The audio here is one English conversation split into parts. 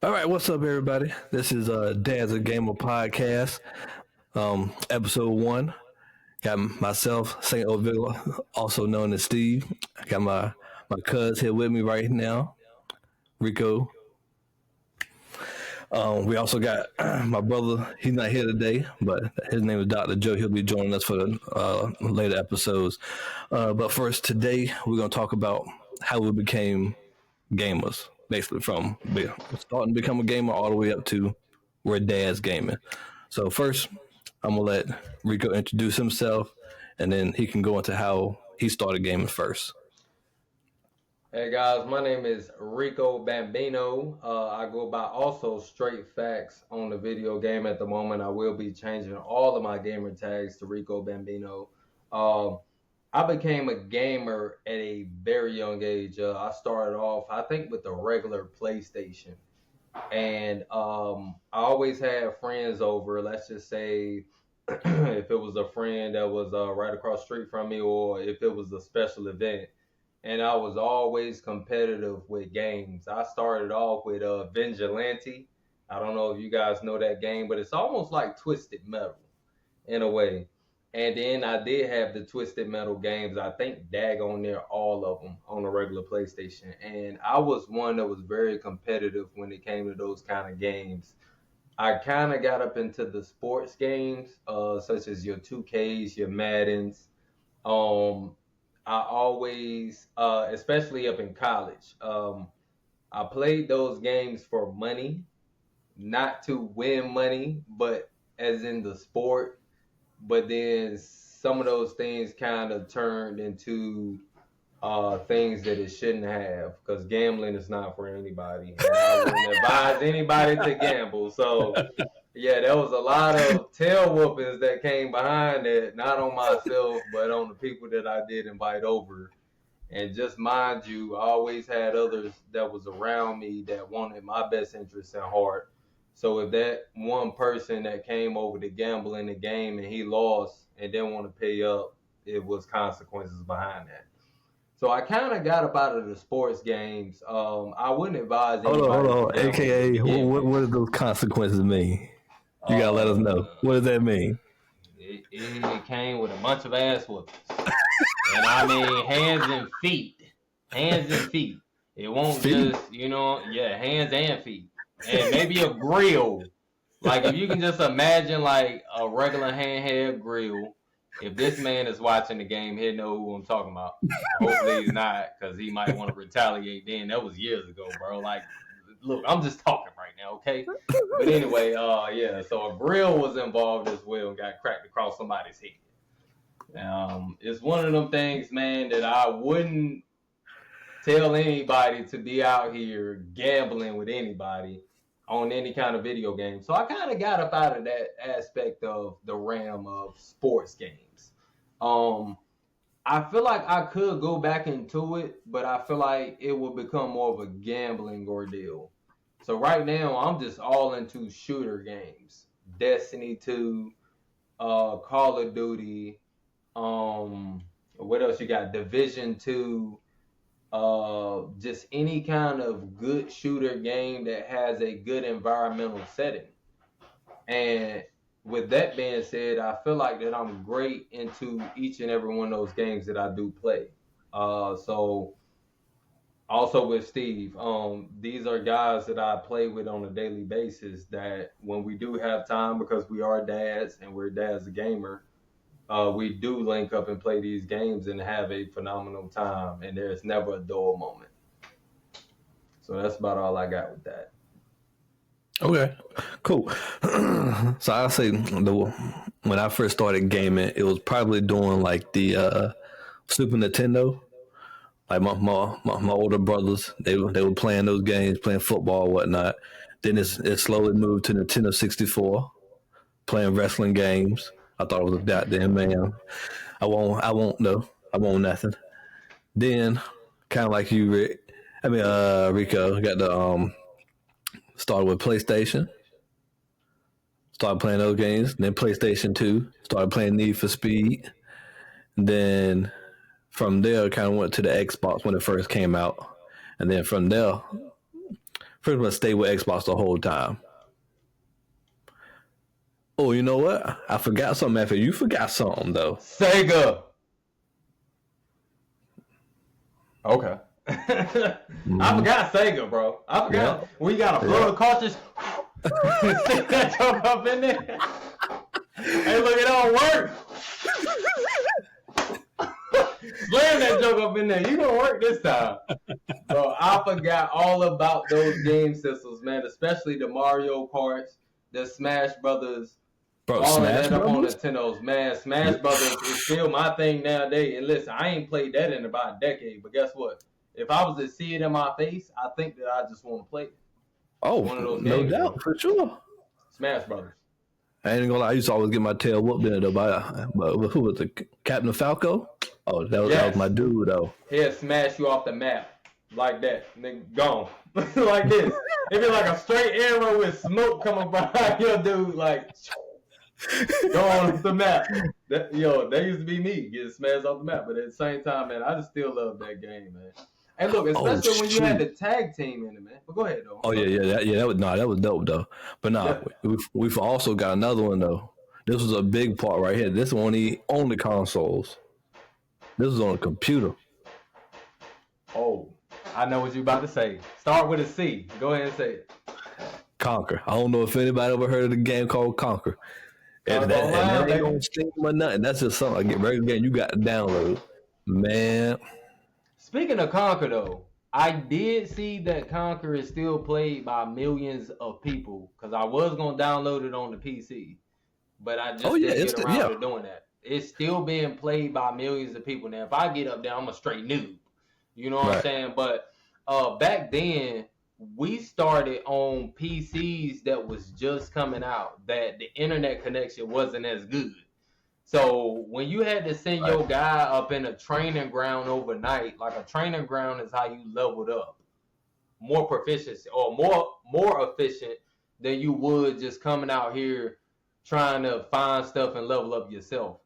All right, what's up, everybody? This is Dad's a Gamer podcast, episode one. Got myself, Saint Ovilla, also known as Steve. I got my cuz here with me right now, Rico. We also got my brother. He's not here today, but his name is Dr. Joe. He'll be joining us for the later episodes. But first, today we're gonna talk about how we became gamers, basically from starting to become a gamer all the way up to where Dad's gaming. So first, I'm gonna let Rico introduce himself, and then he can go into how he started gaming first. Hey guys, my name is Rico Bambino. I go by also Straight Facts on the video game at the moment. I will be changing all of my gamer tags to Rico Bambino. Um, I became a gamer at a very young age. I started off, I think, with the regular PlayStation, and I always had friends over. Let's just say, if it was a friend that was right across the street from me, or if it was a special event and I was always competitive with games. I started off with Vigilante. I don't know if you guys know that game, but it's almost like Twisted Metal in a way. And then I did have the Twisted Metal games. I think daggone near all of them on the regular PlayStation. And I was one that was very competitive when it came to those kind of games. I kind of got up into the sports games, such as your 2Ks, your Maddens. Um, I always, especially up in college, I played those games for money, not to win money, but as in the sport. But then some of those things kind of turned into things that it shouldn't have, because gambling is not for anybody, and I wouldn't advise anybody to gamble. So yeah, there was a lot of tail whoopings that came behind it, not on myself, but on the people that I did invite over. And just mind you, I always had others that was around me that wanted my best interest in heart. So if that one person that came over to gamble in the game and he lost and didn't want to pay up, it was consequences behind that. So I kind of got up out of the sports games. I wouldn't advise Hold on, hold anybody to on. gamble to AKA, begin what with. do those consequences mean? You gotta let us know. Uh, What does that mean? it came with a bunch of ass whoopings, and I mean hands and feet. It won't Feet. just yeah, hands and feet, and maybe a grill. Like if you can just imagine like a regular handheld grill. If this man is watching the game, he'll know who I'm talking about. Hopefully he's not, because he might want to retaliate. Then that was years ago, bro. Like, look, I'm just talking right now, okay? But anyway, yeah. So a grill was involved as well and got cracked across somebody's head. It's one of them things, man, that I wouldn't tell anybody to be out here gambling with anybody on any kind of video game. So I kind of got up out of that aspect of the realm of sports games. Um, I feel like I could go back into it, but I feel like it will become more of a gambling ordeal. So right now, I'm just all into shooter games. Destiny 2, Call of Duty, what else you got? Division 2, just any kind of good shooter game that has a good environmental setting. And with that being said, I feel like that I'm great into each and every one of those games that I do play. So also with Steve, these are guys that I play with on a daily basis. That when we do have time, because we are dads and we're dads a gamer, we do link up and play these games and have a phenomenal time. And there's never a dull moment. So that's about all I got with that. Okay, cool. So I'll say when I first started gaming, it was probably doing like the Super Nintendo. Like my older brothers, they were playing those games, playing football and whatnot. Then it slowly moved to Nintendo 64, playing wrestling games. I thought it was a goddamn man. I won't know. I won't nothing. Then kind of like you, Rick. Rico got the started with PlayStation. Started playing those games. Then PlayStation 2. Started playing Need for Speed. Then from there, kind of went to the Xbox when it first came out. And then from there, pretty much stayed with Xbox the whole time. Oh, you know what? I forgot something. After you forgot something though. Sega. Okay. I forgot Sega, bro. I forgot we got a blow cartridge. Stick that joke up in there. Hey, look, it don't work. Slam that joke up in there. You gonna work this time. Bro, I forgot all about those game systems, man. Especially the Mario Karts, the Smash Brothers. Bro, all Smash that up on Brothers? Nintendo's, man. Smash Brothers is still my thing nowadays. And listen, I ain't played that in about a decade. But guess what? If I was to see it in my face, I think that I just want to play it. Oh, one of those no games, doubt, bro. for sure. Smash Brothers. I ain't gonna lie, I used to always get my tail whooped in it though. But who was it? Captain Falco? Oh, that was my dude though. He'll smash you off the map like that. Nigga, gone. Like this. It'd be like a straight arrow with smoke coming behind your dude, like go on the map. That used to be me getting smashed off the map. But at the same time, man, I just still love that game, man. And look, especially when you had the tag team in it, man. But go ahead, though. Oh yeah. That was dope though. But we've also got another one though. This was a big part right here. This one on the consoles. This was on a computer. Oh, I know what you're about to say. Start with a C. Go ahead and say it. Conquer. I don't know if anybody ever heard of the game called Conquer. And that ain't on Steam or nothing. That's just something. Like, regular game you got to download. Man. Speaking of Conquer, though, I did see that Conquer is still played by millions of people because I was going to download it on the PC, but I just didn't get around to doing that. It's still being played by millions of people. Now, if I get up there, I'm a straight noob. You know what I'm saying? But back then, we started on PCs that was just coming out, that the internet connection wasn't as good. So when you had to send your guy up in a training ground overnight, like a training ground is how you leveled up. More proficiency or more efficient than you would just coming out here trying to find stuff and level up yourself.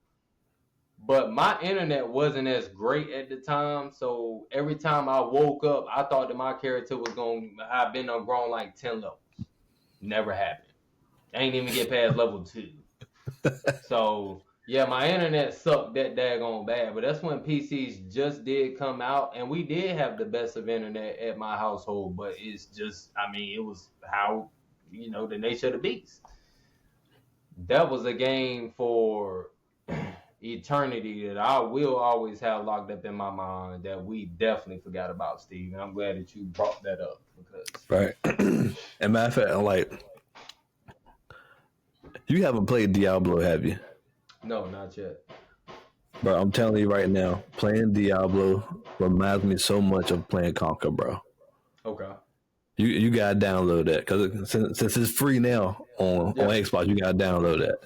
But my internet wasn't as great at the time, so every time I woke up, I thought that my character was going to have been grown like 10 levels. Never happened. I ain't even get past level 2. So, yeah, my internet sucked that daggone bad, but that's when PCs just did come out, and we did have the best of internet at my household, but it's just, it was how, the nature of the beast. That was a game for eternity that I will always have locked up in my mind that we definitely forgot about, Steve. And I'm glad that you brought that up because And matter of fact, like, you haven't played Diablo, have you? No, not yet. Bro, I'm telling you right now, playing Diablo reminds me so much of playing Conquer, bro. Okay. You gotta download that because since it's free now on Xbox, you gotta download that.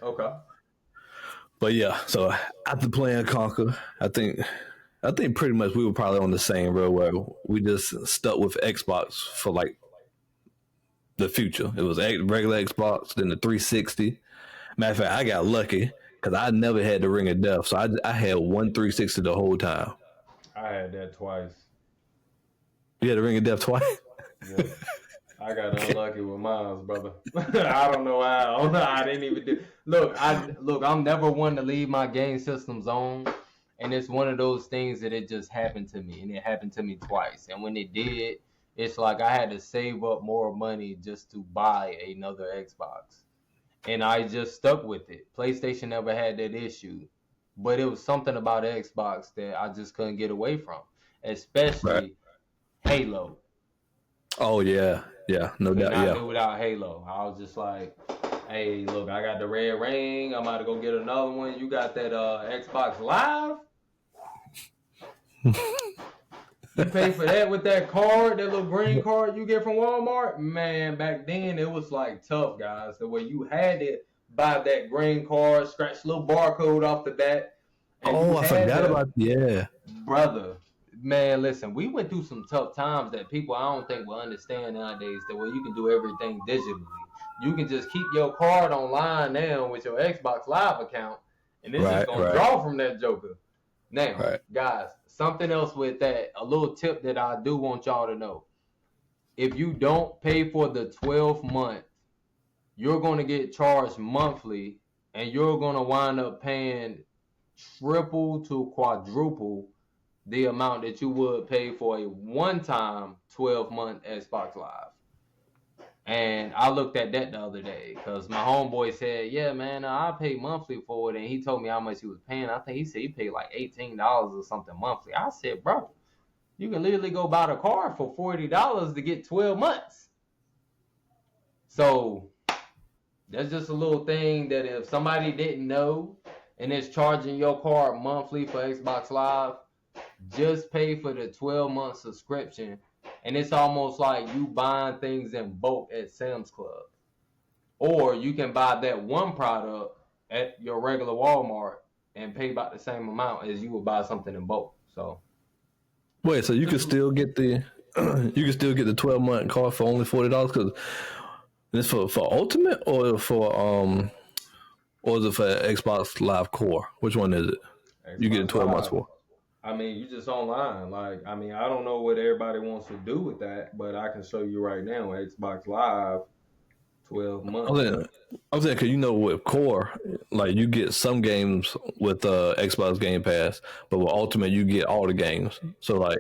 Okay. But yeah, so after playing Conquer, I think pretty much we were probably on the same road where we just stuck with Xbox for like the future. It was regular Xbox, then the 360. Matter of fact, I got lucky because I never had the Ring of Death, so I had one 360 the whole time. I had that twice. You had the Ring of Death twice? Yeah. I got unlucky with mine, brother. I don't know how. I didn't even do. Look, I'm never one to leave my game systems on, and it's one of those things that it just happened to me, and it happened to me twice. And when it did, it's like I had to save up more money just to buy another Xbox, and I just stuck with it. PlayStation never had that issue, but it was something about Xbox that I just couldn't get away from, especially Halo. Oh yeah, no doubt. I do without Halo. I was just like, hey, look, I got the red ring. I'm about to go get another one. You got that Xbox Live? You pay for that with that card, that little green card you get from Walmart? Man, back then it was like tough, guys. The way you had to buy that green card, scratch a little barcode off the back. Oh, I forgot about brother. Man, listen, we went through some tough times that people I don't think will understand nowadays, that way you can do everything digitally. You can just keep your card online now with your Xbox Live account, and it's just going to draw from that joker. Now, guys, something else with that, a little tip that I do want y'all to know. if you don't pay for the 12 month, you're going to get charged monthly, and you're going to wind up paying triple to quadruple the amount that you would pay for a one-time 12-month Xbox Live. And I looked at that the other day because my homeboy said, yeah, man, I pay monthly for it. And he told me how much he was paying. I think he said he paid like $18 or something monthly. I said, bro, you can literally go buy the car for $40 to get 12 months. So that's just a little thing that if somebody didn't know and is charging your card monthly for Xbox Live, just pay for the 12-month subscription. And it's almost like you buying things in bulk at Sam's Club. Or you can buy that one product at your regular Walmart and pay about the same amount as you would buy something in bulk. So wait, so you can still get the 12-month card for only $40 because it's for Ultimate or is it for Xbox Live Core? Which one is it? Xbox You get 12 months for. I mean, you just online. Like, I mean, I don't know what everybody wants to do with that, but I can show you right now Xbox Live 12 months. I'm saying, because with Core, like you get some games with Xbox Game Pass, but with Ultimate, you get all the games. So, like,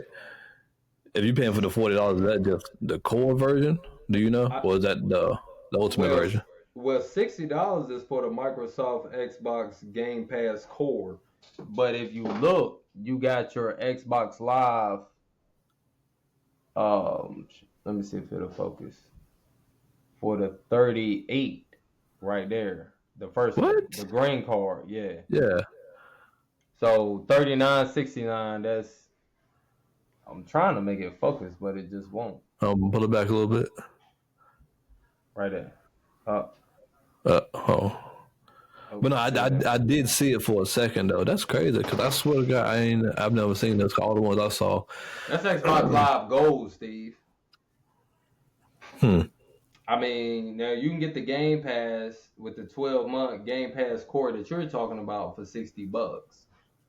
if you're paying for the $40, is that just the Core version? Do you know? Or is that the Ultimate version? Well, $60 is for the Microsoft Xbox Game Pass Core. But if you look, you got your Xbox Live. Let me see if it'll focus. For the 38 right there. The first one, the green card, yeah. Yeah. So $39.69, that's I'm trying to make it focus, but it just won't. Pull it back a little bit. Right there. But no, I did see it for a second though. That's crazy because I swear to God, I've never seen this. All the ones I saw. That's Xbox Live Gold, Steve. I mean, now you can get the Game Pass with the 12-month Game Pass core that you're talking about for $60.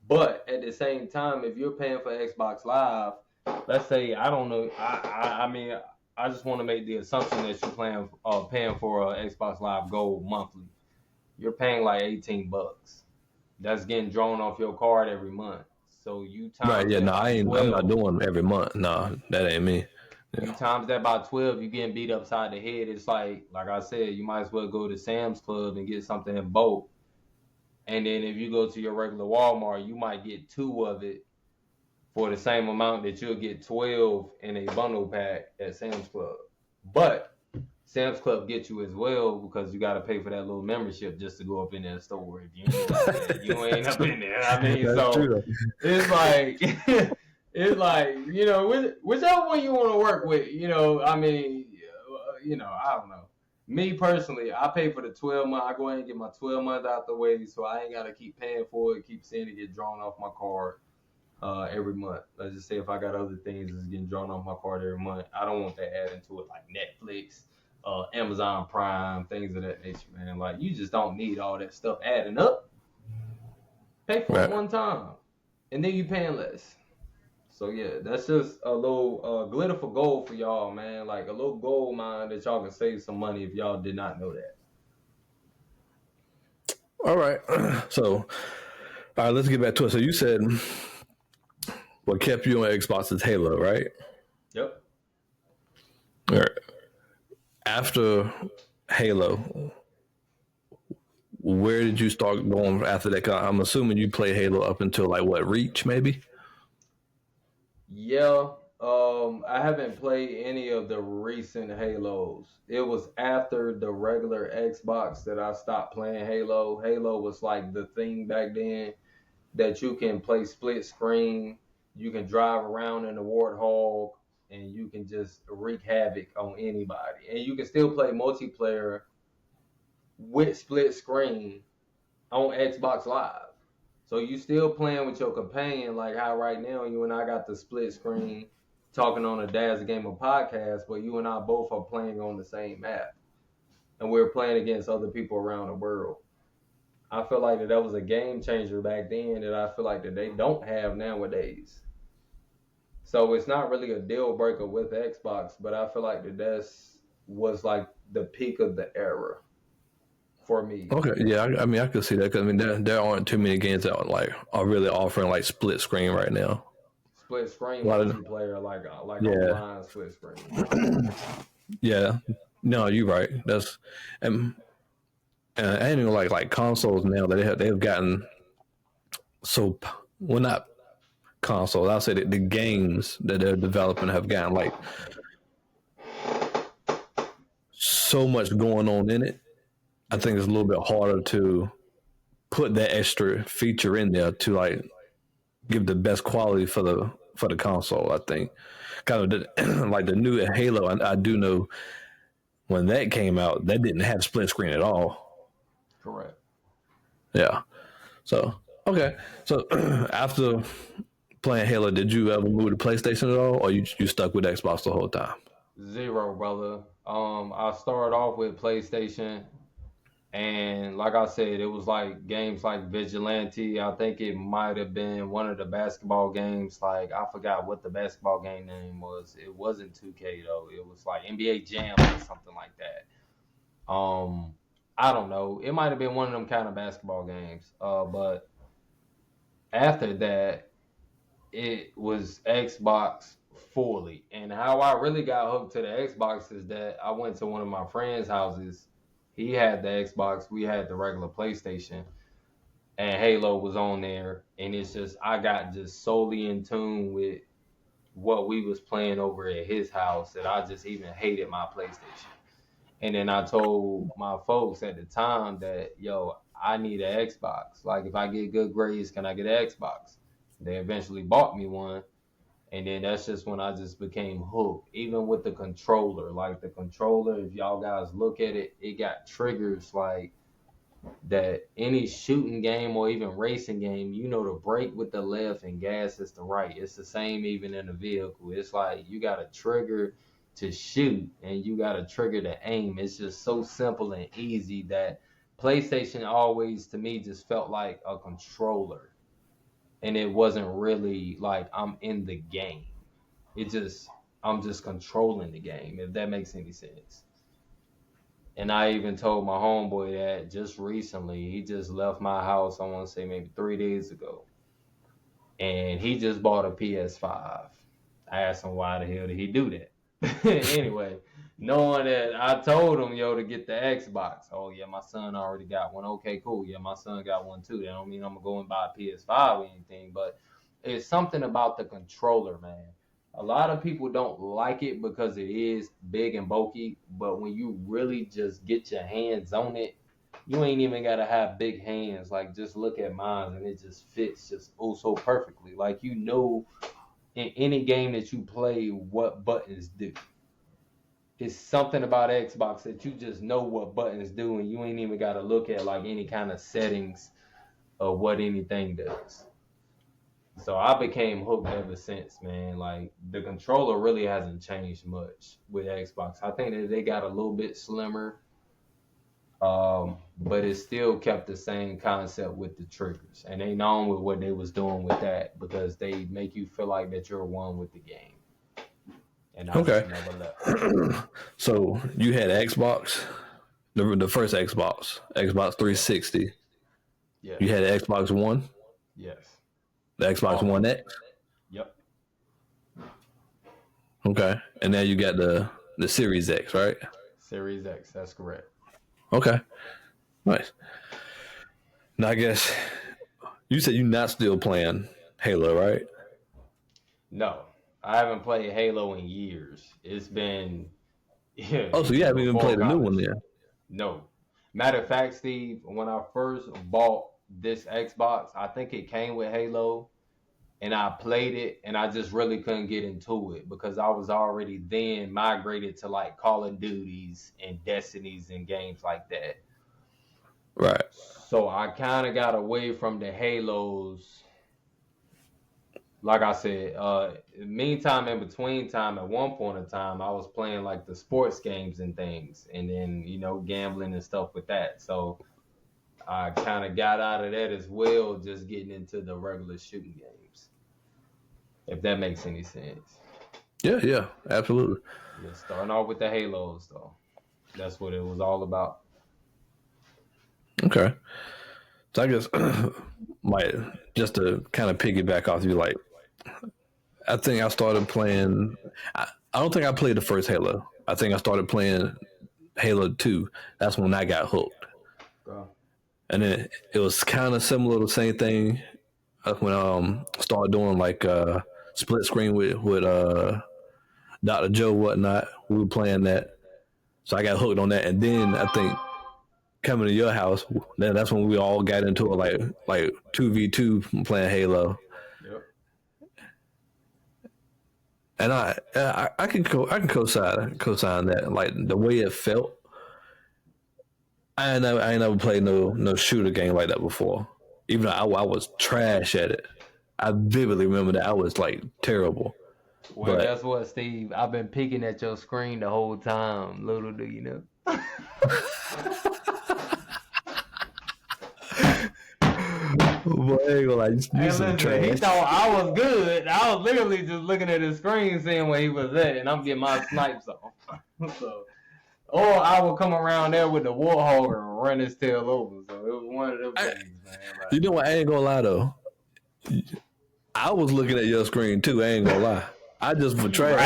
But at the same time, if you're paying for Xbox Live, let's say I don't know. I mean, I just want to make the assumption that you're paying for Xbox Live Gold monthly. You're paying like $18. That's getting drawn off your card every month. So you times right, yeah, no, I'm not doing every month. No, that ain't me. Yeah. You times that by 12, you're getting beat upside the head. It's like I said, you might as well go to Sam's Club and get something in bulk. And then if you go to your regular Walmart, you might get 2 of it for the same amount that you'll get 12 in a bundle pack at Sam's Club. But Sam's Club gets you as well because you got to pay for that little membership just to go up in that store. If you ain't up in there. I mean, that's so true. It's like, whichever one you want to work with, I mean, I don't know. Me personally, I pay for the 12 month. I go ahead and get my 12 months out the way so I ain't got to keep paying for it, keep seeing it get drawn off my card every month. Let's just say if I got other things that's getting drawn off my card every month, I don't want that adding to it like Netflix. Amazon Prime, things of that nature, man. Like, you just don't need all that stuff adding up. Pay for it one time, and then you paying less. So, yeah, that's just a little glitter for gold for y'all, man. Like, a little gold mine that y'all can save some money if y'all did not know that. All right. So, all right, let's get back to it. So, you said what kept you on Xbox is Halo, right? Yep. All right. After Halo, where did you start going after that? I'm assuming you played Halo up until Reach, maybe? Yeah. I haven't played any of the recent Halos. It was after the regular Xbox that I stopped playing Halo. Halo was like the thing back then that you can play split screen. You can drive around in the Warthog. And you can just wreak havoc on anybody. And you can still play multiplayer with split screen on Xbox Live. So you still playing with your companion, like how right now you and I got the split screen talking on a Daz Gamer podcast, but you and I both are playing on the same map. And we're playing against other people around the world. I feel like that was a game changer back then that I feel like that they don't have nowadays. So it's not really a deal breaker with Xbox, but I feel like that was like the peak of the era for me. Okay, yeah, I mean, I could see that because I mean, there aren't too many games that are really offering like split screen right now. Split screen A lot of multiplayer, like yeah, online split screen. yeah. No, you're right. That's and I ain't even like consoles now that they've gotten so well, not consoles. I'll say that the games that they're developing have gotten like so much going on in it. I think it's a little bit harder to put that extra feature in there to like give the best quality for the console. I think kind of like the new Halo. I do know when that came out, that didn't have split screen at all. Correct. Yeah. So okay. So after playing Halo, did you ever move to PlayStation at all, or you stuck with Xbox the whole time? Zero, brother. I started off with PlayStation, and like I said, it was like games like Vigilante. I think it might have been one of the basketball games. Like I forgot what the basketball game name was. It wasn't 2K though. It was like NBA Jam or something like that. I don't know. It might have been one of them kind of basketball games. But after that, it was Xbox fully. And how I really got hooked to the Xbox is that I went to one of my friends' houses. He had the Xbox, we had the regular PlayStation, and Halo was on there. And it's just I got just solely in tune with what we was playing over at his house that I just even hated my PlayStation. And then I told my folks at the time that, yo, I need an Xbox. Like, if I get good grades, can I get an Xbox? They eventually bought me one. And then that's just when I just became hooked. Even with the controller. Like, the controller, if y'all guys look at it, it got triggers like that any shooting game or even racing game, you know, to brake with the left and gas is the right. It's the same even in a vehicle. It's like you got a trigger to shoot and you got a trigger to aim. It's just so simple and easy that PlayStation always to me just felt like a controller, and it wasn't really like I'm in the game. It just I'm just controlling the game, if that makes any sense. And I even told my homeboy that just recently. He just left my house, I want to say maybe 3 days ago. And he just bought a PS5. I asked him why the hell did he do that? Anyway, knowing that I told him, yo, to get the Xbox. Oh, yeah, my son already got one. Okay, cool. Yeah, my son got one too. That don't mean I'm going to go and buy a PS5 or anything. But it's something about the controller, man. A lot of people don't like it because it is big and bulky, but when you really just get your hands on it, you ain't even gotta have big hands. Like just look at mine and it just fits just oh so perfectly. Like you know in any game that you play what buttons do. It's something about Xbox that you just know what buttons do and you ain't even gotta look at like any kind of settings of what anything does. So I became hooked ever since, man. Like the controller really hasn't changed much with Xbox. I think that they got a little bit slimmer, but it still kept the same concept with the triggers. And they known with what they was doing with that because they make you feel like that you're one with the game. And I just Okay. never left. So you had Xbox, the first Xbox 360. Yes. You had Xbox One, Yes. the Xbox All of One them. X. Yep. Okay, and now you got the Series X, right? Series X. That's correct. Okay, nice. Now I guess you said you're not still playing Halo, right? No, I haven't played Halo in years. It's been yeah, Oh, so you haven't even before played the new one college. then? No. Matter of fact, Steve, when I first bought this Xbox, I think it came with Halo, and I played it, and I just really couldn't get into it because I was already then migrated to like Call of Duties and Destinies and games like that. Right. So I kind of got away from the Halos. Like I said, meantime, in between time, at one point in time, I was playing like the sports games and things, and then gambling and stuff with that. So I kind of got out of that as well, just getting into the regular shooting games. if that makes any sense. Yeah, absolutely. Yeah, starting off with the Halos, though. That's what it was all about. Okay. So I guess, like, just to kind of piggyback off you, like, I think I started playing. I don't think I played the first Halo. I think I started playing Halo 2. That's when I got hooked. Bro. And then it was kind of similar, the same thing when I started doing like split screen with Dr. Joe whatnot. We were playing that, so I got hooked on that. And then I think coming to your house, then that's when we all got into it, like 2v2 playing Halo. Yep. And I can co-sign that, like the way it felt. I ain't never played no shooter game like that before. Even though I was trash at it, I vividly remember that I was like terrible. Well, guess what, Steve? I've been peeking at your screen the whole time. Little do you know. Boy, I ain't gonna lie, He thought I was good. I was literally just looking at his screen, seeing where he was at, and I'm getting my snipes off. So, or I would come around there with the warthog and run his tail over. So it was one of them things, man. Like, you know what? I ain't gonna lie though. I was looking at your screen too. I ain't gonna lie. I just betrayed.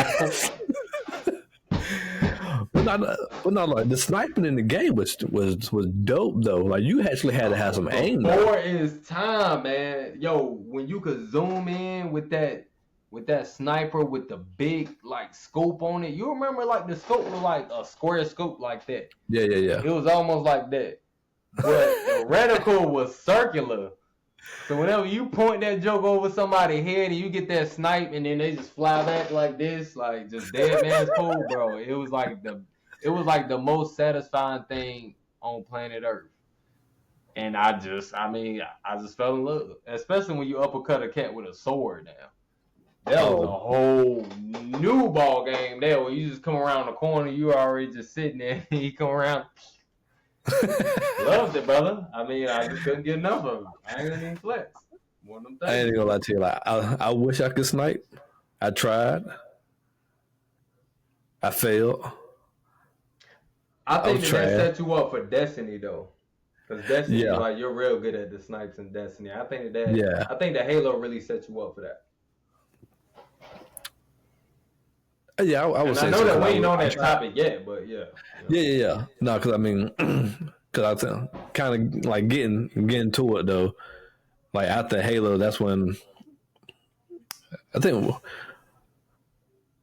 But not like the sniping in the game was dope though. Like you actually had to have some aim. Before its time, man. Yo, when you could zoom in with that sniper with the big like scope on it. You remember like the scope was like a square scope like that. Yeah. It was almost like that. But the reticle was circular. So whenever you point that joke over somebody's head and you get that snipe and then they just fly back like this, like just dead man's pool, bro. It was like the most satisfying thing on planet Earth. And I just fell in love. Especially when you uppercut a cat with a sword now. That was a whole new ball game there where you just come around the corner, you already just sitting there and you come around. Loved it, brother. I mean, I just couldn't get enough of it. I ain't gonna even flex. One of them things. I ain't gonna lie to you. Like, I wish I could snipe. I tried. I failed. I think that set you up for Destiny though, because Destiny, like you're real good at the snipes in Destiny. I think that Halo really set you up for that. Yeah, I would say. I know that we ain't on that topic yet, but yeah. Yeah. No, because I mean, because I kind of like getting to it though. Like after Halo, that's when I think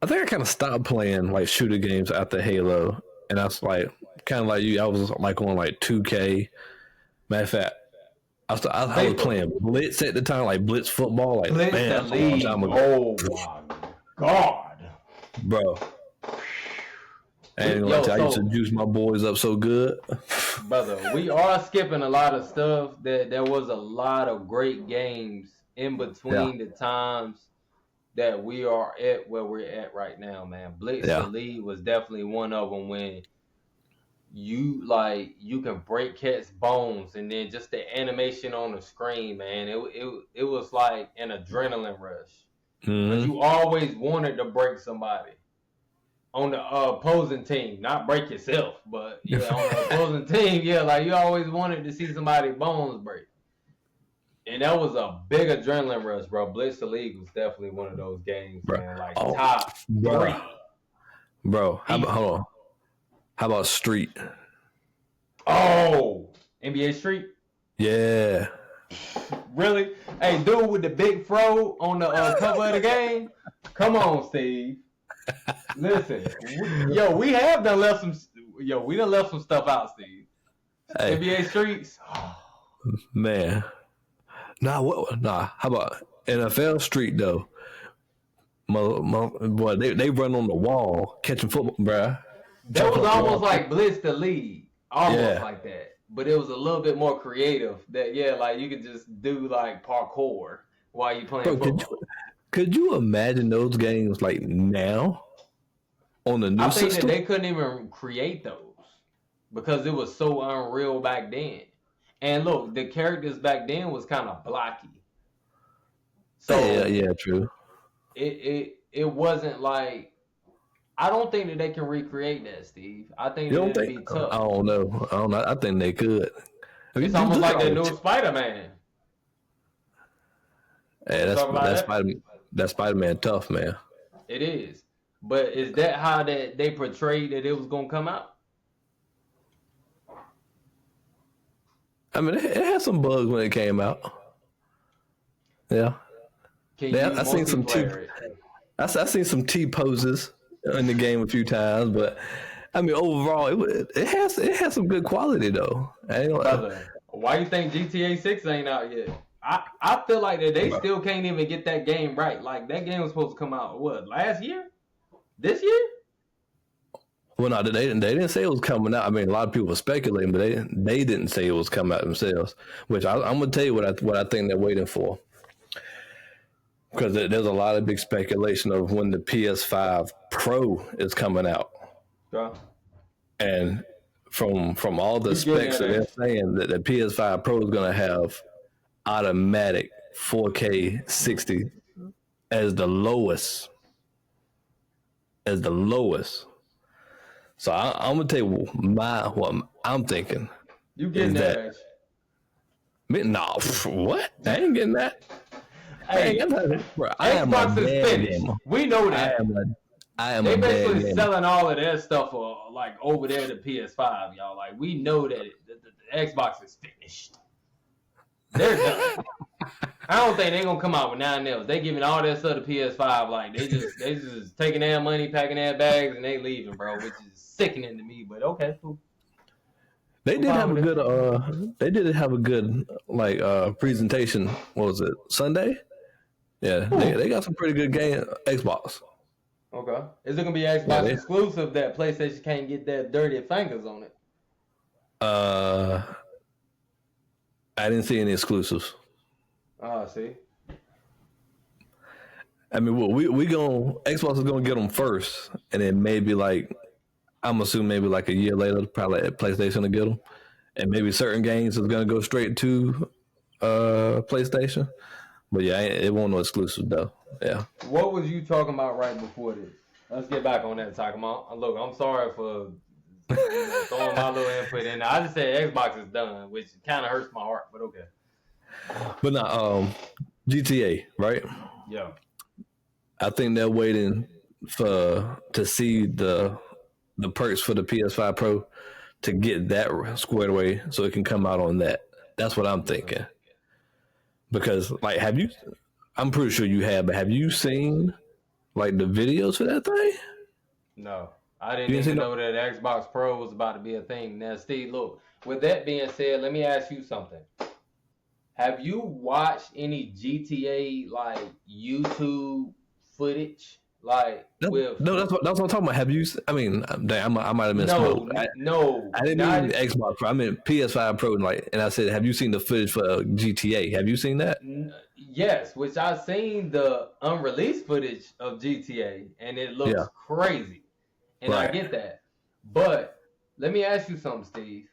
I kind of stopped playing like shooter games after Halo, and that's like kind of like you. I was like on like 2K. Matter of fact, I was playing Blitz at the time, like Blitz football, like Blitz man, that's a long time ago. Oh my god. Bro, and I used to juice my boys up so good. Brother, we are skipping a lot of stuff. There was a lot of great games in between the times that we are at where we're at right now, man. Blitz Elite was definitely one of them when you can break cats' bones and then just the animation on the screen, man. It was like an adrenaline rush. But you always wanted to break somebody on the opposing team, not break yourself, but on the opposing team, like you always wanted to see somebody's bones break. And that was a big adrenaline rush, bro. Blitz League was definitely one of those games, man. Like top 3. Bro, hold on. How about Street? Oh, NBA Street? Yeah. Really? Hey, dude with the big fro on the cover of the game? Come on, Steve. Listen, we have done left some stuff out, Steve. Hey. NBA Streets? Man. How about NFL Street, though? Boy, they run on the wall catching football, bruh. That was almost like Blitz the League. Almost like that. But it was a little bit more creative. That like you could just do like parkour while you playing football. Could you imagine those games like now on the new system? I think that they couldn't even create those because it was so unreal back then. And look, the characters back then was kind of blocky. So yeah, true. it wasn't like, I don't think that they can recreate that, Steve. I think You that don't it'd think? be tough. I don't know. I think they could. It's almost like the new Spider-Man. Hey, that's Spider-Man tough, man. It is. But is that how that they portrayed that it was gonna come out? I mean, it had some bugs when it came out. Yeah. I seen some T poses in the game a few times, but I mean, overall, it has some good quality though. Brother, why you think GTA 6 ain't out yet? I feel like that they still can't even get that game right. Like, that game was supposed to come out last year? This year? Well, no, they didn't say it was coming out. I mean, a lot of people were speculating, but they didn't say it was coming out themselves. Which I'm gonna tell you what I think they're waiting for, because there's a lot of big speculation of when the PS5 Pro is coming out. Yeah. And from all the specs that they're saying, that the PS5 Pro is gonna have automatic 4K 60 as the lowest. So I'm gonna tell you what I'm thinking. You getting that? No, what? I ain't getting that. Hey, Xbox is finished. We know that. I am. They basically selling all of their stuff like over there to PS5, y'all. Like, we know that the Xbox is finished. They're done. I don't think they're gonna come out with nothing else. They giving all that stuff to PS5. Like, they just taking their money, packing their bags, and they leaving, bro. Which is sickening to me. But okay, cool. They did have a good presentation. What was it? Sunday? Yeah, they got some pretty good game Xbox. Okay. Is it gonna be Xbox exclusive that PlayStation can't get that dirty fingers on it? I didn't see any exclusives. See. I mean, Xbox is gonna get them first, and then maybe I'm assuming maybe a year later, probably PlayStation to get them, and maybe certain games is gonna go straight to PlayStation. But yeah, it won't no exclusive though. Yeah. What was you talking about right before this? Let's get back on that talking about. Look, I'm sorry for throwing my little input in there. I just said Xbox is done, which kind of hurts my heart, but okay. But now, GTA, right? Yeah. I think they're waiting to see the perks for the PS5 Pro to get that squared away so it can come out on that. That's what I'm thinking. Because I'm pretty sure you have, but have you seen the videos for that thing? No. I didn't even know that Xbox Pro was about to be a thing. Now, Steve, look, with that being said, let me ask you something. Have you watched any GTA YouTube footage? No, that's what I'm talking about. Have you? I mean, I might have missed. No, I didn't mean Xbox Pro. I mean PS5 Pro. And I said, have you seen the footage for GTA? Have you seen that? Yes, which I've seen the unreleased footage of GTA, and it looks crazy. And right. I get that. But let me ask you something, Steve.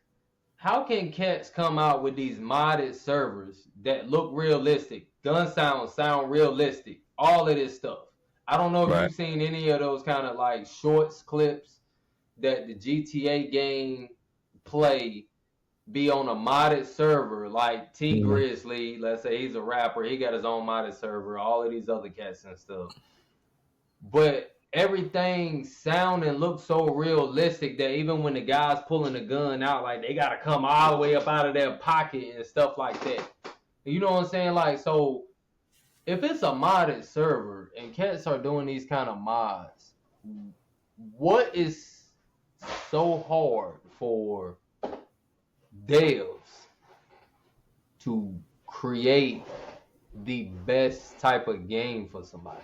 How can cats come out with these modded servers that look realistic, gun sound realistic, all of this stuff? I don't know if you've seen any of those kind of shorts, clips that the GTA game play be on a modded server, like T Grizzly, let's say he's a rapper, he got his own modded server, all of these other cats and stuff. But everything sound and look so realistic that even when the guy's pulling the gun out, they gotta come all the way up out of their pocket and stuff like that. You know what I'm saying? So if it's a modded server and cats are doing these kind of mods, what is so hard for devs to create the best type of game for somebody?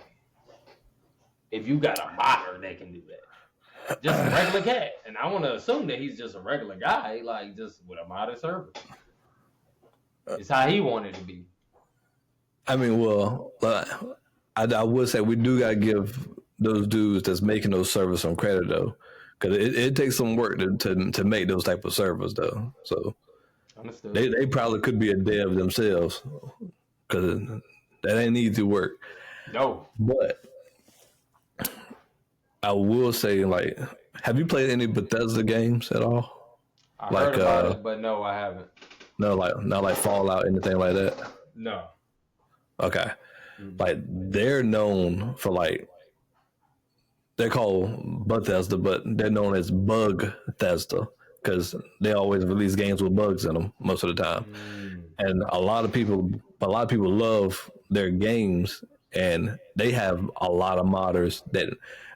If you got a modder that can do that. Just a regular cat. And I want to assume that he's just a regular guy, just with a modded server. It's how he wanted to be. I mean, well, I would say we do got to give those dudes that's making those servers some credit, though. Because it takes some work to make those type of servers, though. So they probably could be a dev themselves. Because that ain't easy work. No. But I will say, like, have you played any Bethesda games at all? I heard about it, but no, I haven't. No, like not like Fallout, anything like that. No. Okay, like they're known for like they're called Bethesda, but they're known as Bugthesda because they always release games with bugs in them most of the time. And a lot of people love their games, and they have a lot of modders that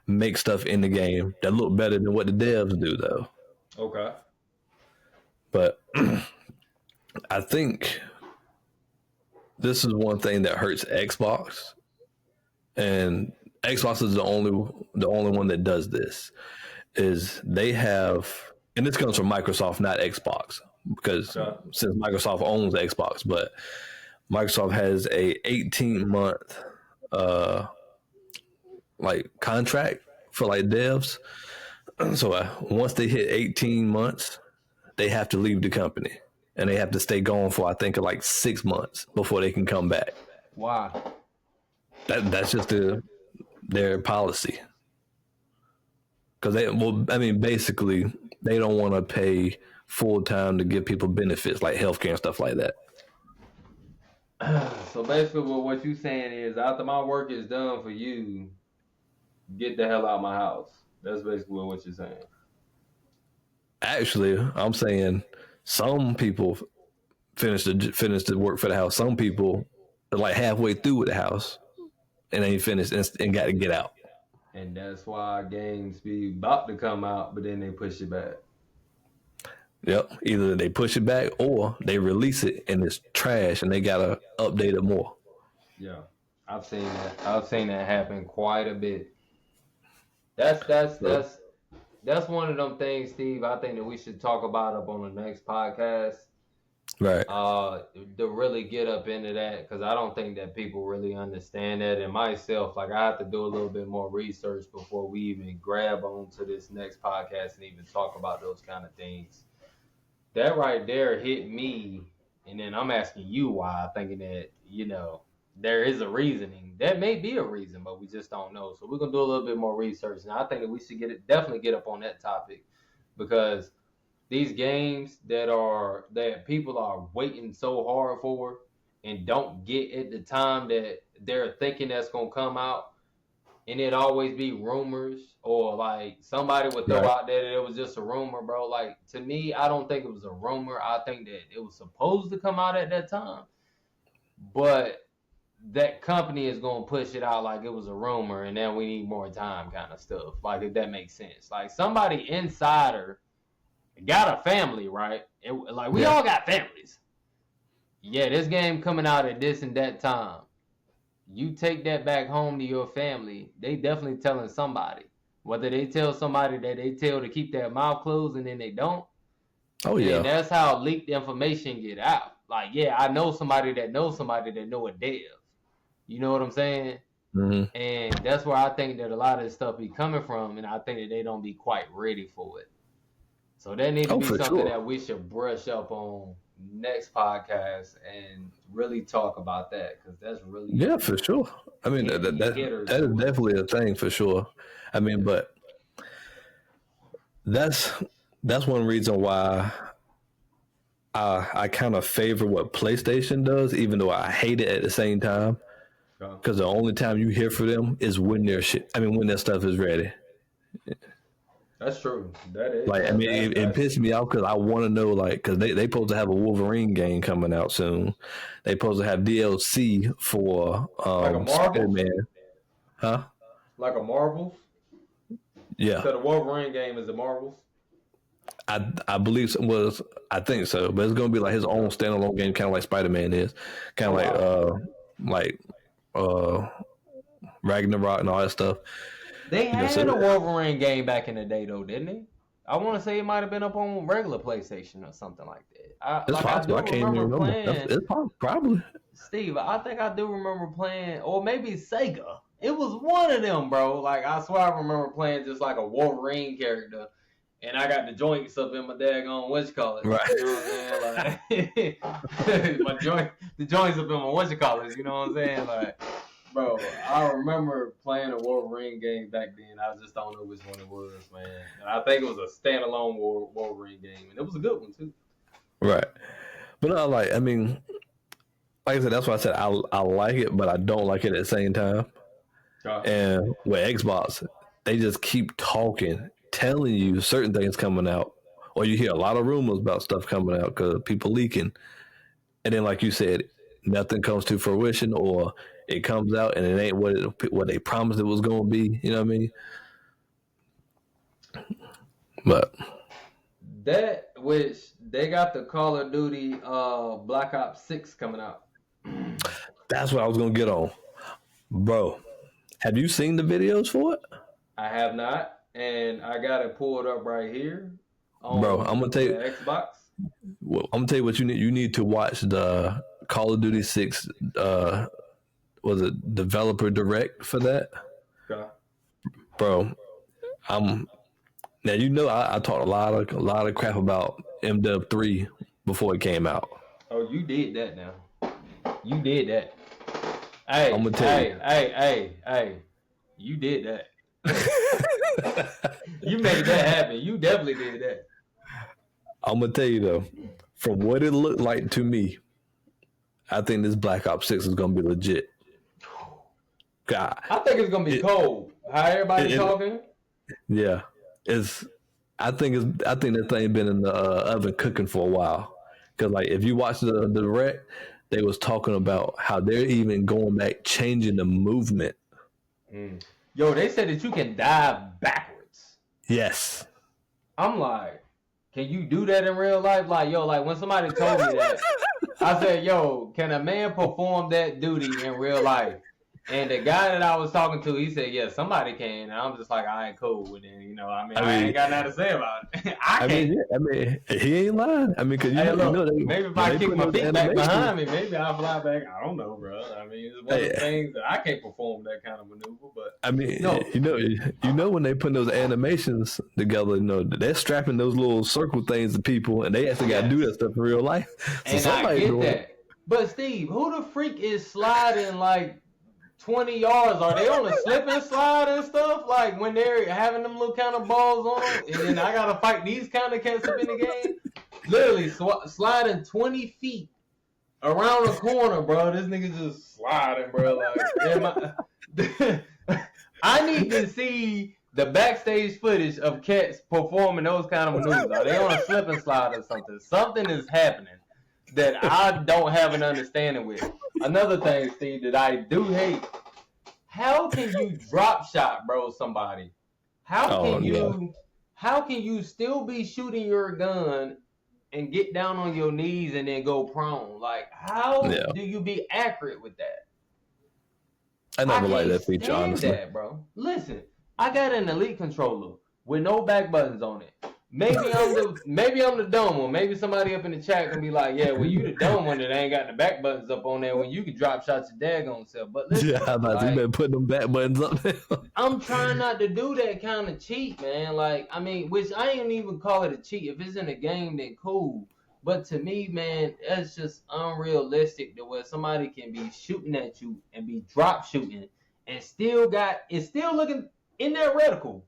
make stuff in the game that look better than what the devs do, though. Okay. But I think this is one thing that hurts Xbox, and Xbox is the only one that does this. Is they have, and this comes from Microsoft, not Xbox, because since Microsoft owns Xbox, but Microsoft has a 18-month like contract for like devs. So once they hit 18 months, they have to leave the company, and they have to stay gone for I think like 6 months before they can come back. Why? That's just their policy. Because basically, they don't want to pay full time to give people benefits like healthcare and stuff like that. So basically, what you're saying is, after my work is done for you, get the hell out of my house. That's basically what you're saying. Actually, I'm saying some people finish the work for the house. Some people are like halfway through with the house and ain't finished and got to get out. And that's why games be about to come out, but then they push it back. Yep. Either they push it back or they release it and it's trash and they gotta update it more. Yeah, I've seen that. I've seen that happen quite a bit. That's one of them things, Steve. I think that we should talk about up on the next podcast. Right. To really get up into that, because I don't think that people really understand that. And myself, like, I have to do a little bit more research before we even grab onto this next podcast and even talk about those kind of things. That right there hit me, and then I'm asking you why, thinking that, there is a reasoning. That may be a reason, but we just don't know. So we're going to do a little bit more research. And I think that we should definitely get up on that topic, because these games that people are waiting so hard for and don't get at the time that they're thinking that's going to come out, and it always be rumors, or like somebody would throw out that it was just a rumor, bro. Like, to me, I don't think it was a rumor. I think that it was supposed to come out at that time, but that company is going to push it out like it was a rumor, and then we need more time kind of stuff. Like, if that makes sense. Like, somebody insider got a family, right? We all got families. Yeah, this game coming out at this and that time. You take that back home to your family, they definitely telling somebody. Whether they tell somebody that they tell to keep their mouth closed and then they don't. Oh, yeah. And that's how leaked information get out. Like, yeah, I know somebody that knows somebody that know a dev. You know what I'm saying? Mm-hmm. And that's where I think that a lot of this stuff be coming from, and I think that they don't be quite ready for it. So that needs to be something that we should brush up on next podcast and really talk about that, because that's really for sure. I mean, that is definitely a thing for sure. I mean, but that's one reason why I kind of favor what PlayStation does, even though I hate it at the same time. Because the only time you hear from them is when their stuff is ready. That's true. That is. Like, it pissed me off because I want to know, like, because they supposed to have a Wolverine game coming out soon. They supposed to have DLC for like a Spider-Man. Huh? Like a Marvels? Yeah. So the Wolverine game is a Marvels? I believe it was. I think so, but it's gonna be like his own standalone game, kind of like Spider-Man is, kind of like Ragnarok and all that stuff. They had a Wolverine game back in the day, though, didn't they? I want to say it might have been up on regular PlayStation or something like that. It's possible. I can't even remember. It's probably. Steve, I think I do remember playing, or maybe Sega. It was one of them, bro. Like, I swear I remember playing just like a Wolverine character, and I got the joints up in my daggone whatchamacallit. Right. You know what I'm saying? Like, the joints up in my whatchamacallit. You know what I'm saying? Like, Bro, I remember playing a Wolverine game back then. I just don't know which one it was, man. And I think it was a standalone Wolverine game, and it was a good one too. Right. But no, like I mean, like I said, that's why I said I like it, but I don't like it at the same time. And with Xbox, they just keep talking, telling you certain things coming out, or you hear a lot of rumors about stuff coming out because people leaking, and then like you said, nothing comes to fruition, or it comes out and it ain't what they promised it was going to be. You know what I mean? But that which they got the Call of Duty Black Ops 6 coming out. That's what I was gonna get on, bro. Have you seen the videos for it? I have not, and I got it pulled up right here. Bro, I'm gonna tell you, Xbox. Well, I'm gonna tell you what you need. You need to watch the Call of Duty 6. Was it developer direct for that? Okay. Bro, I'm now. You know, I talked a lot of crap about MW3 before it came out. Oh, you did that now. You did that. Hey, I'm gonna tell you. Hey, you did that. You made that happen. You definitely did that. I'm gonna tell you though, from what it looked like to me, I think this Black Ops 6 is gonna be legit. God, I think it's gonna be cold. How everybody's talking? Yeah, I think that thing been in the oven cooking for a while. Because like if you watch the direct, they was talking about how they're even going back, changing the movement. Yo, they said that you can dive backwards. Yes. I'm like, can you do that in real life? Like, yo, like when somebody told me that, I said, yo, can a man perform that duty in real life? And the guy that I was talking to, he said, yeah, somebody can. And I'm just like, all right, cool. And then, you know, I ain't got nothing to say about it. I mean, he ain't lying. I mean, because maybe if I kick my feet back behind me, maybe I'll fly back. I don't know, bro. I mean, it's one of the things that I can't perform that kind of maneuver. But I mean, you know, when they put those animations together, you know, they're strapping those little circle things to people, and they actually got to do that stuff in real life. So and I get that. But Steve, who the freak is sliding like 20 yards? Are they on a slip and slide and stuff? Like when they're having them little kind of balls on them, and then I gotta fight these kind of cats up in the game? Literally sliding 20 feet around the corner, bro. This nigga just sliding, bro. Like, I need to see the backstage footage of cats performing those kind of maneuvers. Are they on a slip and slide or something? Something is happening that I don't have an understanding with. Another thing, Steve, that I do hate. How can you drop shot, bro, somebody? How can you still be shooting your gun and get down on your knees and then go prone? Like, how do you be accurate with that? I never liked that feature, honestly. That, bro. Listen, I got an Elite controller with no back buttons on it. Maybe I'm the dumb one. Maybe somebody up in the chat can be like, yeah, well, you the dumb one that ain't got the back buttons up on there when you can drop shots your daggone self. But listen, you better put them back buttons up there. I'm trying not to do that kind of cheat, man. Like, I mean, which I ain't even call it a cheat. If it's in a game, then cool. But to me, man, that's just unrealistic to where somebody can be shooting at you and be drop shooting and still looking in that reticle.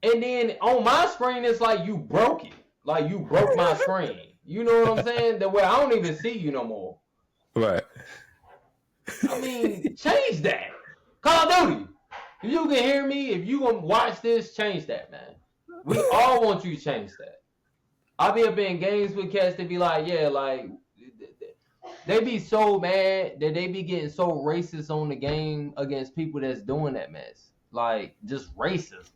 And then on my screen, it's like you broke it. Like you broke my screen. You know what I'm saying? The way I don't even see you no more. Right. I mean, change that. Call of Duty. If you can hear me, if you gonna watch this, change that, man. We all want you to change that. I'll be up in games with cats that be like, yeah, like, they be so mad that they be getting so racist on the game against people that's doing that mess. Like, just racism.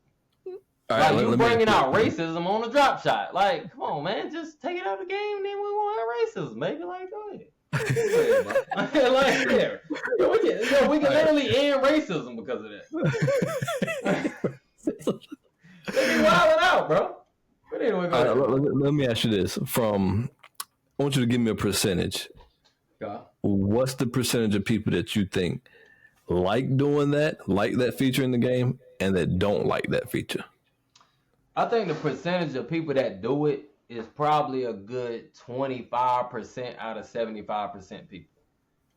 Right, like you bringing out racism on a drop shot. Like, come on, man, just take it out of the game, and then we won't have racism. Maybe like, go ahead. Like, there, we can literally end racism because of that. They be wilding out, bro. But anyway, let me ask you this: I want you to give me a percentage. Yeah. What's the percentage of people that you think like doing that, like that feature in the game, and that don't like that feature? I think the percentage of people that do it is probably a good 25% out of 75% people.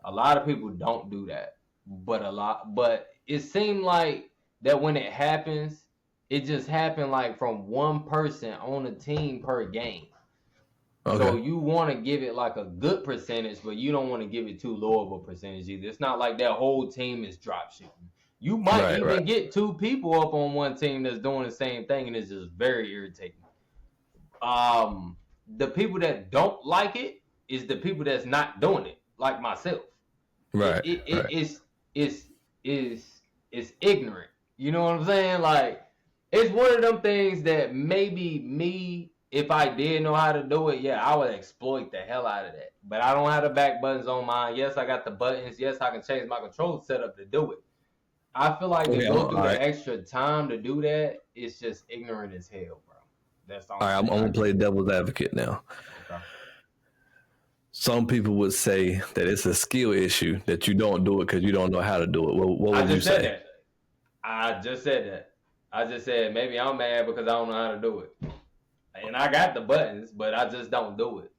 A lot of people don't do that. but it seemed like that when it happens, it just happened like from one person on the team per game. Okay. So you want to give it like a good percentage, but you don't want to give it too low of a percentage either. It's not like that whole team is drop shooting. You might even get two people up on one team that's doing the same thing, and it's just very irritating. The people that don't like it is the people that's not doing it, like myself. Right. It's ignorant. You know what I'm saying? Like, it's one of them things that maybe me, if I did know how to do it, yeah, I would exploit the hell out of that. But I don't have the back buttons on mine. Yes, I got the buttons. Yes, I can change my control setup to do it. I feel like to go through the extra time to do that, it's just ignorant as hell, bro. That's all. All right, I'm going to play devil's advocate now. Okay. Some people would say that it's a skill issue, that you don't do it because you don't know how to do it. What would you say? I just said that. I just said maybe I'm mad because I don't know how to do it. And I got the buttons, but I just don't do it.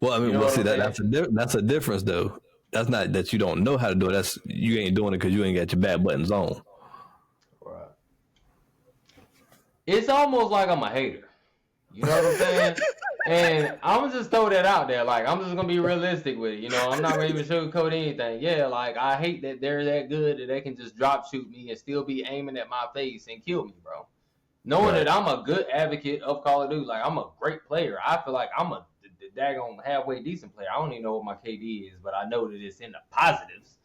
Well, I mean, see, that's a difference, though. That's not that you don't know how to do it. That's you ain't doing it because you ain't got your back buttons on. Right. It's almost like I'm a hater. You know what I'm saying? And I'm gonna just throw that out there. Like, I'm just gonna be realistic with it. You know, I'm not gonna even sugarcoat anything. Yeah, like, I hate that they're that good that they can just drop shoot me and still be aiming at my face and kill me, bro. Knowing that I'm a good advocate of Call of Duty, like, I'm a great player. I feel like I'm a daggone halfway decent player. I don't even know what my KD is, but I know that it's in the positives.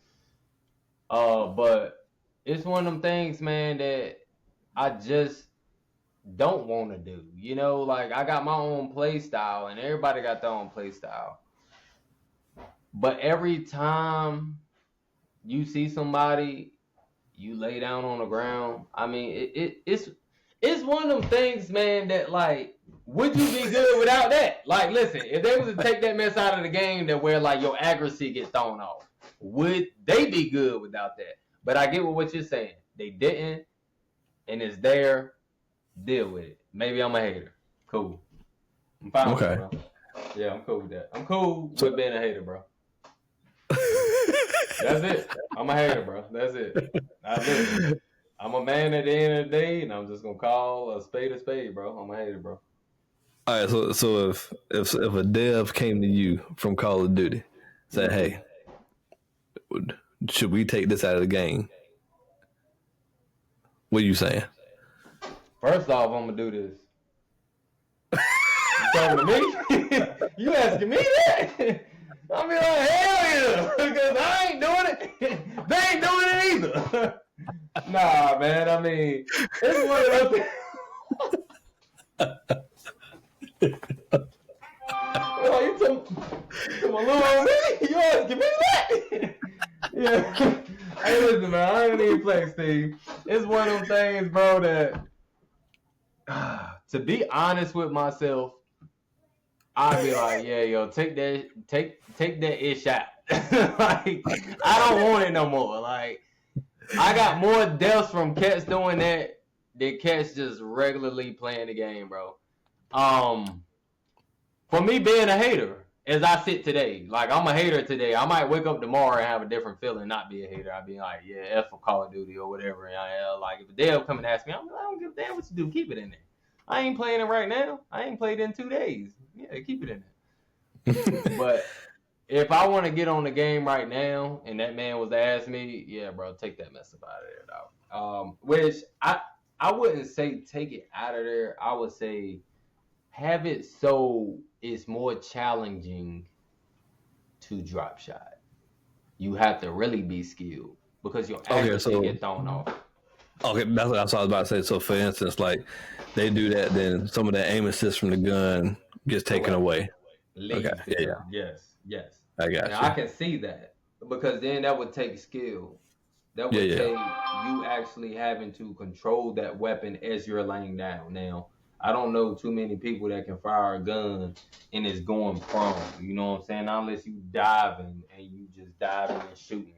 But it's one of them things, man, that I just don't want to do. You know, like, I got my own play style, and everybody got their own play style. But every time you see somebody, you lay down on the ground. I mean, it's one of them things, man, that, like, would you be good without that? Like, listen, if they was to take that mess out of the game, that where, like, your accuracy gets thrown off, would they be good without that? But I get what you're saying. They didn't, and it's there. Deal with it. Maybe I'm a hater. Cool. I'm fine with it, bro. Yeah, I'm cool with that. I'm cool with being a hater, bro. That's it. I'm a hater, bro. That's it. I'm a man at the end of the day, and I'm just gonna call a spade, bro. I'm a hater, bro. All right, so if a dev came to you from Call of Duty, said, "Hey, should we take this out of the game?" What are you saying? First off, I'm gonna do this. You talking to me? You asking me that? I'll be like, hell yeah, because I ain't doing it. They ain't doing it either. Nah, man. I mean, it's one of those. Oh, you took my little on me? You asking me that? Yeah. Hey, listen, man. I ain't even play, Steve. It's one of them things, bro, that to be honest with myself, I'd be like, yeah, yo, take that ish out. Like, I don't want it no more. Like, I got more deaths from cats doing that than cats just regularly playing the game, bro. For me being a hater, as I sit today, like, I'm a hater today. I might wake up tomorrow and have a different feeling, not be a hater. I'd be like, yeah, F for Call of Duty or whatever. And like, if a dev come and ask me, I'm like, I don't give a damn what you do. Keep it in there. I ain't playing it right now. I ain't played it in 2 days. Yeah, keep it in there. But if I want to get on the game right now and that man was to ask me, yeah, bro, take that mess up out of there, dog. Which I wouldn't say take it out of there. I would say have it so it's more challenging to drop shot. You have to really be skilled because your accuracy get thrown off. Okay, that's what I was about to say. So, for instance, like, they do that, then some of the aim assist from the gun gets taken away. Okay. Yes. I got you. I can see that because then that would take skill. That would take you actually having to control that weapon as you're laying down. Now, I don't know too many people that can fire a gun and it's going prone. You know what I'm saying? Unless you diving and you just diving and shooting.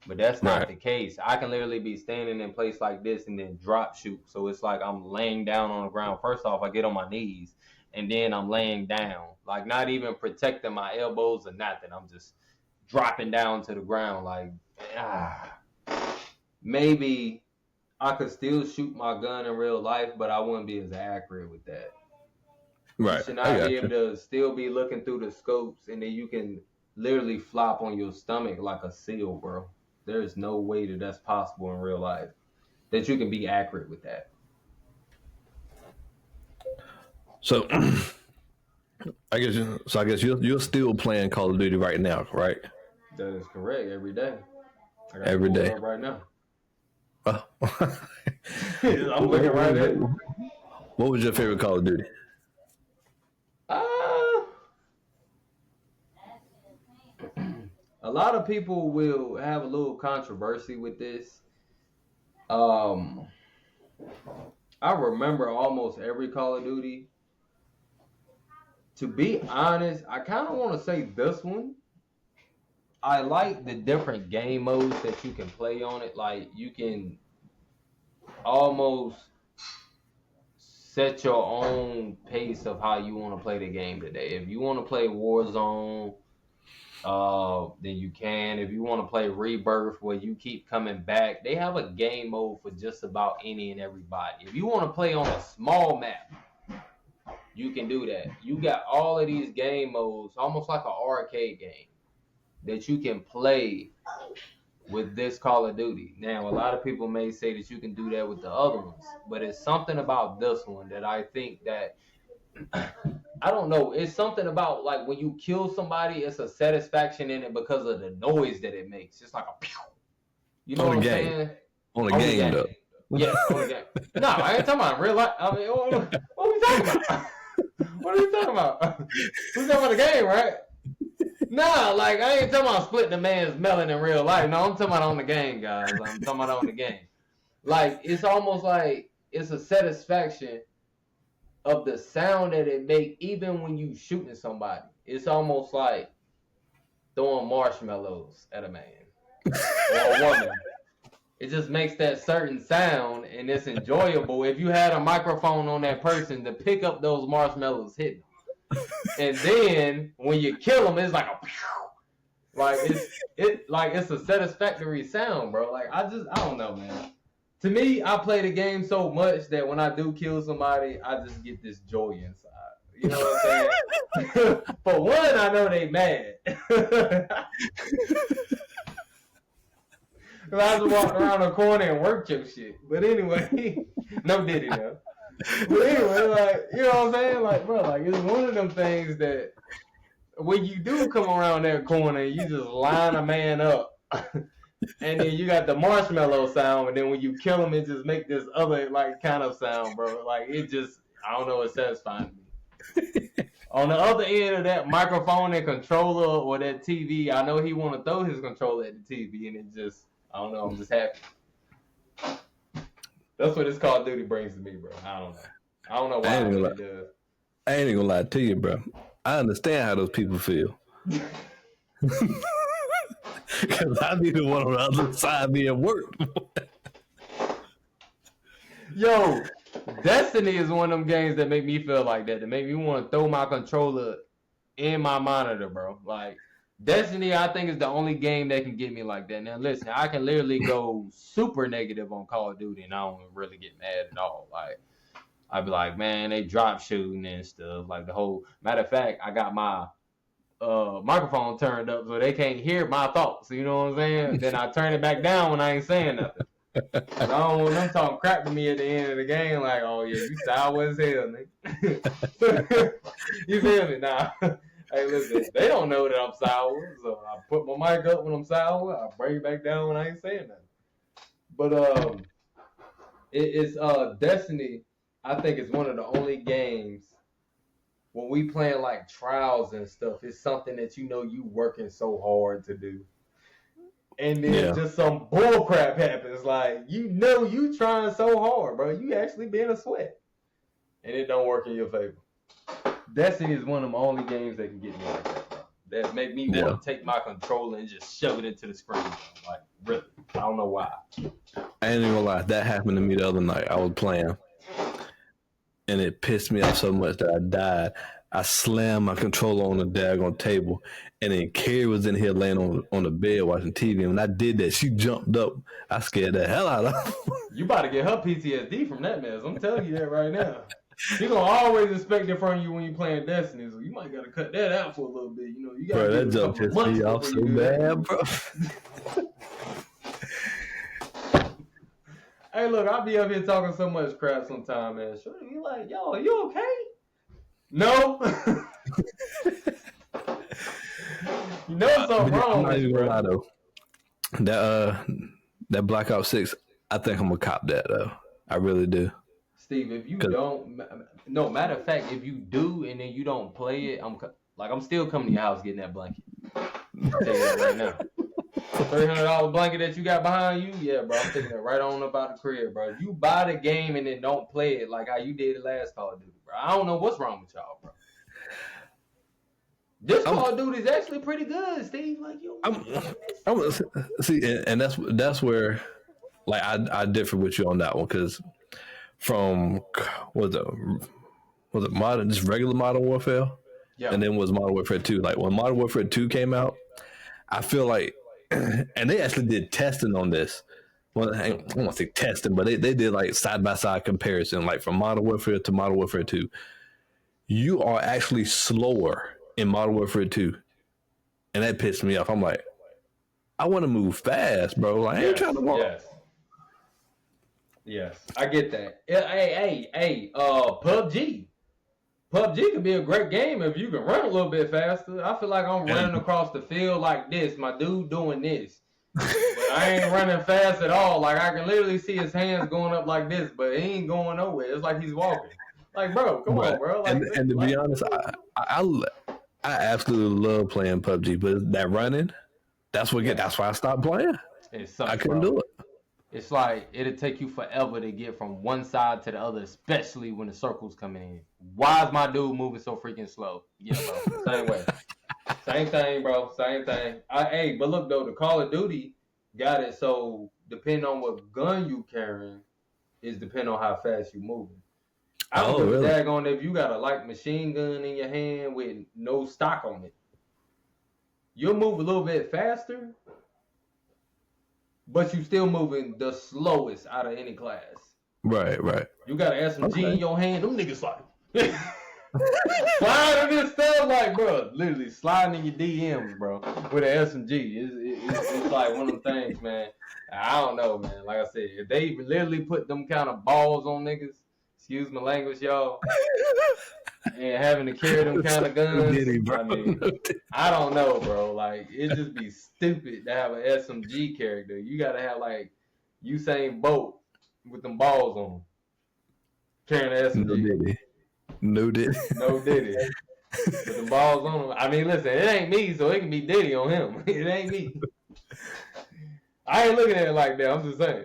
But that's not the case. I can literally be standing in place like this and then drop shoot. So it's like I'm laying down on the ground. First off, I get on my knees and then I'm laying down. Like, not even protecting my elbows or nothing. I'm just dropping down to the ground. Like, maybe I could still shoot my gun in real life, but I wouldn't be as accurate with that. Right. You should not be able to still be looking through the scopes, and then you can literally flop on your stomach like a seal, bro. There is no way that that's possible in real life, that you can be accurate with that. So, I guess you're still playing Call of Duty right now, right? That is correct. Every day. Every day. Right now. I'm looking right at it. What was your favorite Call of Duty? A lot of people will have a little controversy with this. I remember almost every Call of Duty. To be honest, I kind of want to say this one. I like the different game modes that you can play on it. Like, you can almost set your own pace of how you want to play the game today. If you want to play Warzone, then you can. If you want to play Rebirth, where you keep coming back, they have a game mode for just about any and everybody. If you want to play on a small map, you can do that. You got all of these game modes, almost like an arcade game, that you can play with this Call of Duty. Now, a lot of people may say that you can do that with the other ones, but it's something about this one that I think that, I don't know, it's something about, like, when you kill somebody, it's a satisfaction in it because of the noise that it makes. It's like a pew. You know what I'm saying? On a game, though. Yeah, on a game. No, I ain't talking about real life. I mean, what are we talking about? What are you talking about? We're talking about the game, right? Nah, like, I ain't talking about splitting a man's melon in real life. No, I'm talking about on the game, guys. I'm talking about on the game. Like, it's almost like it's a satisfaction of the sound that it make even when you shooting somebody. It's almost like throwing marshmallows at a man or a woman. It just makes that certain sound, and it's enjoyable if you had a microphone on that person to pick up those marshmallows hitting them. And then when you kill them, it's like a pew. Like it's a satisfactory sound, bro. Like, I don't know, man. To me, I play the game so much that when I do kill somebody, I just get this joy inside. You know what I'm saying? For one, I know they mad. I just walked around the corner and worked your shit. But anyway, no diddy though. But anyway, like, you know what I'm saying? Like, bro, like, it's one of them things that when you do come around that corner, you just line a man up. And then you got the marshmallow sound, and then when you kill him, it just make this other, like, kind of sound, bro. Like, it just, I don't know, it's satisfying to me. On the other end of that microphone and controller or that TV, I know he want to throw his controller at the TV, and it just, I don't know, I'm just happy. That's what this Call of Duty brings to me, bro. I don't know why it does. I ain't even gonna lie to you, bro. I understand how those people feel. Because I be the one on the other side being worked. Yo, Destiny is one of them games that make me feel like that make me want to throw my controller in my monitor, bro. Like, Destiny, I think, is the only game that can get me like that. Now, listen, I can literally go super negative on Call of Duty, and I don't really get mad at all. Like, I'd be like, man, they drop shooting and stuff. Like, the whole, matter of fact, I got my microphone turned up so they can't hear my thoughts. You know what I'm saying? Then I turn it back down when I ain't saying nothing. I don't want them talking crap to me at the end of the game, like, oh yeah, you sour as hell, nigga. You feel me? Nah. Hey, listen, they don't know that I'm sour, so I put my mic up when I'm sour. I bring it back down when I ain't saying nothing. But it's Destiny. I think it's one of the only games when we playing like trials and stuff. It's something that you know you working so hard to do, and then just some bull crap happens. Like, you know you trying so hard, bro. You actually being a sweat, and it don't work in your favor. Destiny is one of the only games that can get me like that, bro. That make me want to take my controller and just shove it into the screen. Like, really, I don't know why. I ain't even gonna lie. That happened to me the other night. I was playing, and it pissed me off so much that I died. I slammed my controller on the daggone table, and then Carrie was in here laying on the bed watching TV. And when I did that, she jumped up. I scared the hell out of her. You about to get her PTSD from that mess. I'm telling you that right now. She gonna always expect it from you when you playing Destiny, so you might gotta cut that out for a little bit. You know, you gotta. Bro, that jump pissed me off so bad, bro. Hey, look, I'll be up here talking so much crap sometime, man. Sure, you like, yo, are you okay? No. You know something wrong with you, bro. That Black Ops 6, I think I'm gonna cop that though. I really do. Steve, if you don't, no, matter of fact, if you do and then you don't play it, I'm still coming to your house getting that blanket. I'll tell you that right now. $300 blanket that you got behind you, yeah, bro, I'm taking that right on about the crib, bro. If you buy the game and then don't play it like how you did the last Call of Duty, bro, I don't know what's wrong with y'all, bro. This Call of Duty is actually pretty good, Steve. Like, yo, see, and that's where, like, I differ with you on that one because from was it modern, just regular Modern Warfare, yeah, and then was Modern Warfare 2. Like when Modern Warfare 2 came out, I feel like, and they actually did testing on this. Well, I don't want to say testing, but they did like side by side comparison, like from Modern Warfare to Modern Warfare 2. You are actually slower in Modern Warfare 2, and that pissed me off. I'm like, I want to move fast, bro. Like, I ain't trying to walk. Yes, I get that. Hey, PUBG could be a great game if you can run a little bit faster. I feel like I'm running across the field like this. My dude doing this. But I ain't running fast at all. Like, I can literally see his hands going up like this, but he ain't going nowhere. It's like he's walking. Like, bro, come on, bro. Like, and to be honest, I absolutely love playing PUBG, but that running, that's why I stopped playing. I couldn't do it. It's like it'll take you forever to get from one side to the other, especially when the circle's coming in. Why is my dude moving so freaking slow? Yeah, bro. Same way. Same thing, bro. Same thing. But look though, the Call of Duty got it so depending on what gun you carrying is depending on how fast you moving. I don't give a daggone if you got a light machine gun in your hand with no stock on it. You'll move a little bit faster, but you still moving the slowest out of any class. Right. You got an SMG in your hand, them niggas like sliding this stuff like, bro, literally sliding in your DMs, bro, with an SMG. It's like one of them things, man. I don't know, man. Like I said, if they literally put them kind of balls on niggas, excuse my language, y'all, and having to carry them kind of guns, I mean, I don't know, bro. Like, it just be stupid to have an SMG character. You gotta have like Usain Bolt with them balls on him, carrying an SMG. No Diddy. With them balls on him. I mean, listen, it ain't me, so it can be Diddy on him. It ain't me. I ain't looking at it like that. I'm just saying.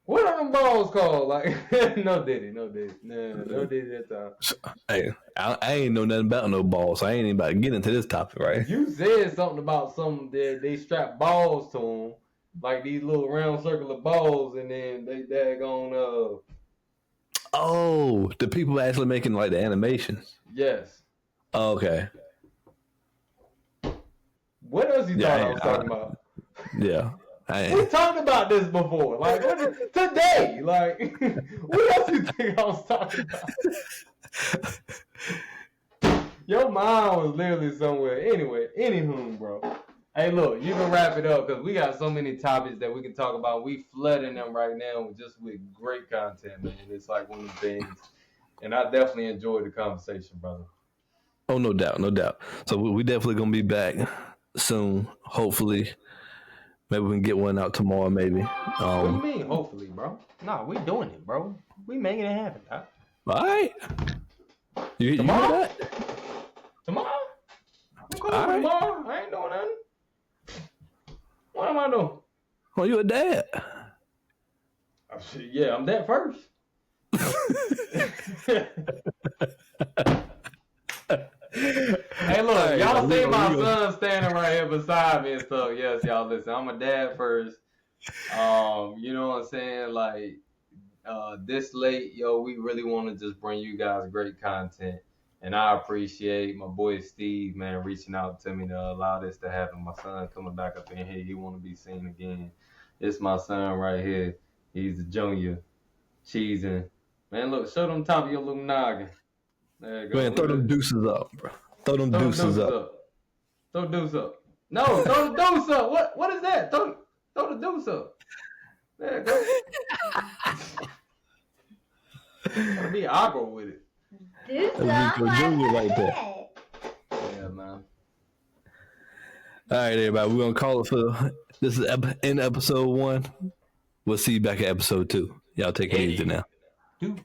What are them balls called? Like, no Diddy. No Diddy that time. Hey, I ain't know nothing about no balls, so I ain't even about to get into this topic, right? You said something about something that they strap balls to them, like these little round circular balls, and then they daggone Oh, the people actually making like the animations. Yes. Oh, okay. What else you thought I was talking about? Yeah. We talked about this before. Like, today. Like, what else you think I was talking about? Your mind was literally somewhere. Anyway, anywho, bro. Hey, look, you can wrap it up because we got so many topics that we can talk about. We flooding them right now with great content, man. It's like one of the things. And I definitely enjoyed the conversation, brother. Oh, no doubt. So we definitely going to be back soon, hopefully. Maybe we can get one out tomorrow, maybe. What do you mean, hopefully, bro? Nah, we doing it, bro. We making it happen, dog. All right. You hear that? Tomorrow? I'm coming tomorrow. I ain't doing nothing. What am I doing? Oh, you a dad. Yeah, I'm dad first. Hey, look, y'all see my son standing right here beside me and stuff. Yes, y'all listen. I'm a dad first. You know what I'm saying? Like, this late, we really want to just bring you guys great content. And I appreciate my boy Steve, man, reaching out to me to allow this to happen. My son coming back up in here. He want to be seen again. It's my son right here. He's a junior. Cheesing. Man, look, show them top of your little noggin. There you go. Man, throw them deuces up, bro. Throw them deuces up. Throw deuce up. No, throw the deuce up. What is that? Throw the deuce up. There you go. Gotta be awkward with it. Deuce That's Rico Jr. right there. Yeah, man. All right, everybody. We're gonna call it for this is in episode 1. We'll see you back at episode 2. Y'all take it easy now. Dude.